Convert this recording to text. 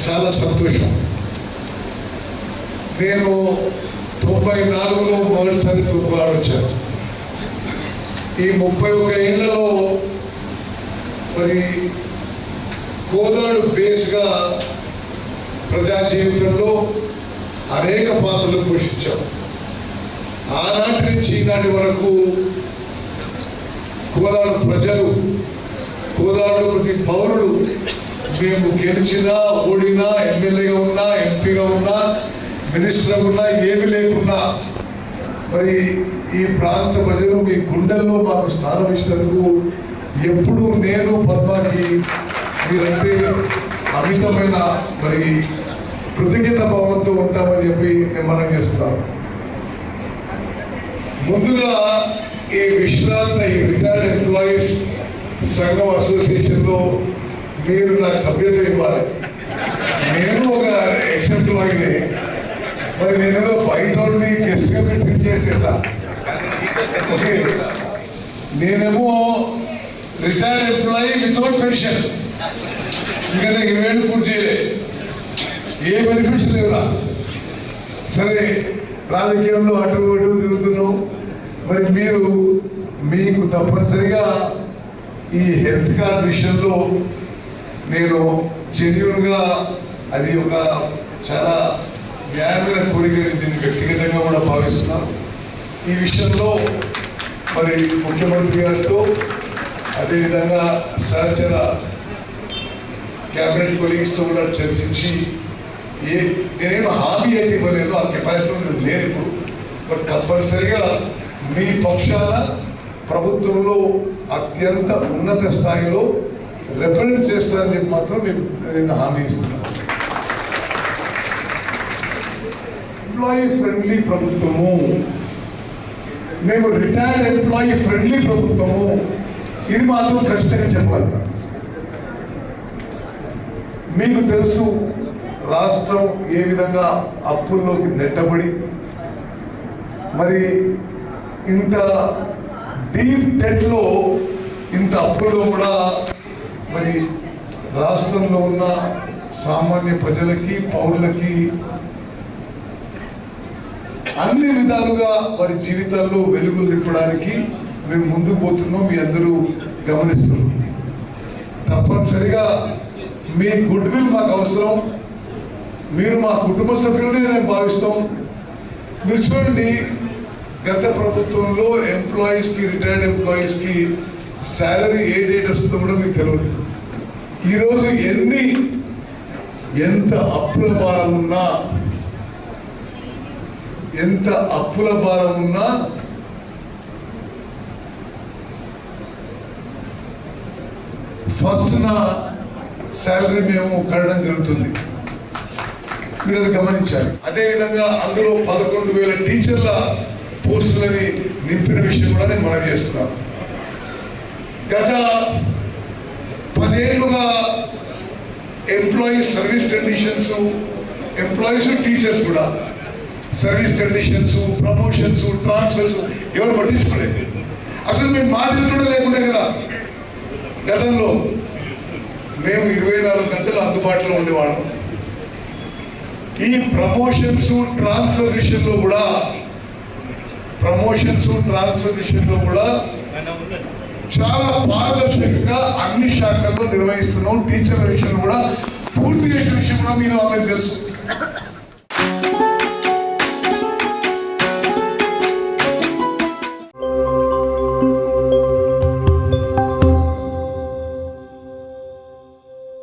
చాలా సంతోషం. నేను 94లో మొదటిసారి తూర్పుగోదావరి వచ్చాను. ఈ 31 ఏళ్లలో మరి కోదాడు బేస్గా ప్రజా జీవితంలో అనేక పాత్రలు పోషించాం. ఆనాటి నుంచి ఈనాటి వరకు కోదాడు ప్రజలు, కోదాడు ప్రతి పౌరుడు, మేము గెలిచినా ఓడినా, ఎమ్మెల్యేగా ఉన్నా, ఎంపీగా ఉన్నా, మినిస్టర్గా ఉన్నా, ఏమి లేకున్నా మరి ఈ ప్రాంత ప్రజలు మీ గుండెల్లో మాకు స్థానం ఇచ్చినందుకు ఎప్పుడు నేను పద్మాకి మీరంటే అమితమైన మరి కృతజ్ఞత భావంతో ఉంటామని చెప్పి నేను మనం చేస్తున్నాను. ముందుగా ఈ విశ్రాంత ఈ రిటైర్డ్ ఎంప్లాయీస్ సంఘం అసోసియేషన్లో మీరు నాకు సభ్యత ఇవ్వాలి. నేను ఒక ఎక్స్ ఎంప్లాయీనే, మరి నేనేదో బయట గెస్ట్గా పెట్టి చేసేదా. ఓకే, నేనేమో రిటైర్డ్ ఎంప్లాయీ వితౌట్ పెన్షన్, ఇంకా 20 ఏళ్ళు పూర్తి చేయలే, ఏ బెనిఫిట్స్ లేవురా. సరే, రాజకీయంలో అటు ఇటు తిరుగుతున్నాం. మరి మీకు తప్పనిసరిగా ఈ హెల్త్ కార్డ్ విషయంలో నేను జెన్యూన్గా అది ఒక చాలా న్యాయమైన కోరికని నేను వ్యక్తిగతంగా కూడా భావిస్తున్నాను. ఈ విషయంలో మరి ముఖ్యమంత్రి గారితో అదేవిధంగా సహచర క్యాబినెట్ కొలీగ్స్తో కూడా చర్చించి నేనేం హామీ అయితే ఇవ్వలేదు, ఆ కెపాసిటీ లేదు ఇప్పుడు. బట్ తప్పనిసరిగా మీ పక్షాన ప్రభుత్వంలో అత్యంత ఉన్నత స్థాయిలో రిప్రజెంట్ చేస్తానని చెప్పి మాత్రం మీకు నేను హామీ ఇస్తున్నాను. ఎంప్లాయీ ఫ్రెండ్లీ ప్రభుత్వము, మేము రిటైర్డ్ ఎంప్లాయీ ఫ్రెండ్లీ ప్రభుత్వము, ఇది మాత్రం ఖచ్చితంగా చెప్పాలి. మీకు తెలుసు రాష్ట్రం ఏ విధంగా అప్పుల్లోకి నెట్టబడి మరి ఇంత డీప్ డెట్లో, ఇంత అప్పుల్లో కూడా మరి రాష్ట్రంలో ఉన్న సామాన్య ప్రజలకి, పౌరులకి అన్ని విధాలుగా వారి జీవితాల్లో వెలుగులు నింపడానికి మేము ముందుకు పోతున్నాం. మీ అందరూ గమనిస్తున్నాం. తప్పనిసరిగా మీ గుడ్ విల్ మాకు అవసరం. మీరు మా కుటుంబ సభ్యులనే నేను భావిస్తాం. మీరు చూడండి, గత ప్రభుత్వంలో ఎంప్లాయీస్కి, రిటైర్డ్ ఎంప్లాయీస్కి శాలరీ ఏ డేట్ వస్తుందో కూడా మీకు తెలియదు. ఈరోజు ఎంత అప్పుల భారం ఉన్నా ఫస్ట్ నా శాలరీ మేము కట్టడం జరుగుతుంది. మీరు అది గమనించాలి. అదేవిధంగా అందులో 11,000 టీచర్ల పోస్టులని నింపిన విషయం కూడా నేను మనం చేస్తున్నాను. గత 10 ఏళ్ళుగా employees service conditions, employees teachers కూడా సర్వీస్ కండిషన్స్, ప్రమోషన్స్, ట్రాన్స్ఫర్స్ ఎవరు పట్టించుకోలేదు. అసలు మేము మాట్లాడటం లేకుండా కదా. గతంలో మేము 24 గంటలు అందుబాటులో ఉండేవాళ్ళం. ఈ ప్రమోషన్స్ ట్రాన్స్ఫర్ విషయంలో కూడా చాలా పారదర్శకంగా అన్ని శాఖల్లో నిర్వహిస్తున్నాం. టీచర్ల విషయంలో కూడా పూర్తి చేసిన విషయం కూడా మీరు అందరికీ తెలుసు.